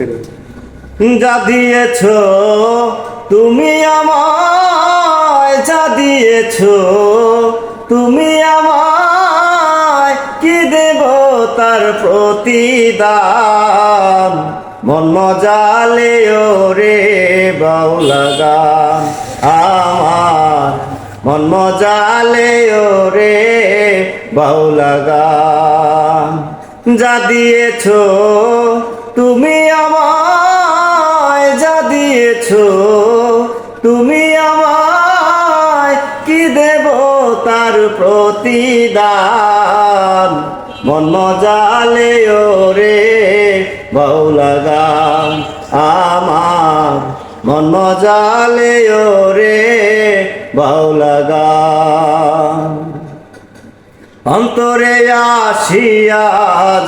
যা দিয়েছ তুমি আমায়, যা দিয়েছ তুমি আমায়, কি দেব তার প্রতিদান। মন মজালে ওরে বাউলা গান আমার, মন মজালে ওরে বাউলা গান। যা দিয়েছ তুমি আমায়, যা দিয়েছ তুমি আমায়, কি দেব তার প্রতিদান। মন মজালে ওরে বাউলা গান আমার, মন মজালে ওরে বাউলা গান। অন্তরে আসিয়া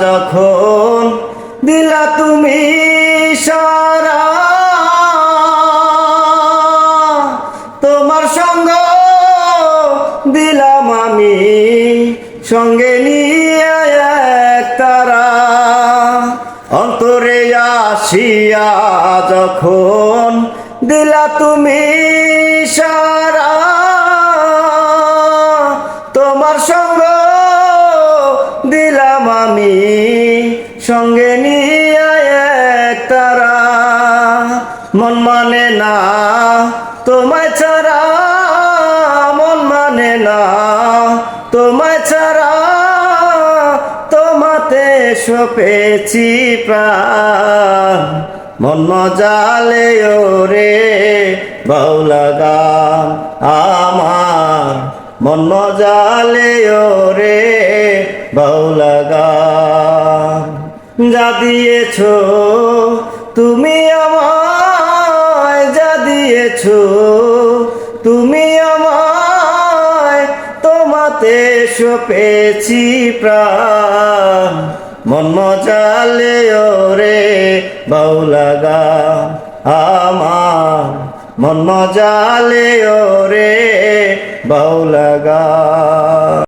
যখন দিলা তুমি সারা, তোমার সঙ্গ দিলাম আমি সঙ্গে নিয়ে একতারা। অন্তরে আসিয়া যখন দিলা তুমি সারা, তোমার সঙ্গ দিলাম আমি সঙ্গে নিয়ে একতারা। মন মানে না তোমায় ছাড়া, মন মানে না তোমায় ছাড়া, তোমাতে সপেছি প্রাণ। মন মজালে ওরে বাউলা গান আমার, মন মজালে ওরে বাউলা গান। যা দিয়েছ তুমি আমায়, যা দিয়েছ তুমি আমায়, তোমাতে সপেছি প্রাণ। মন মজালে ওরে বাউলা গান আমার, মন মজালে ওরে বাউলা গান।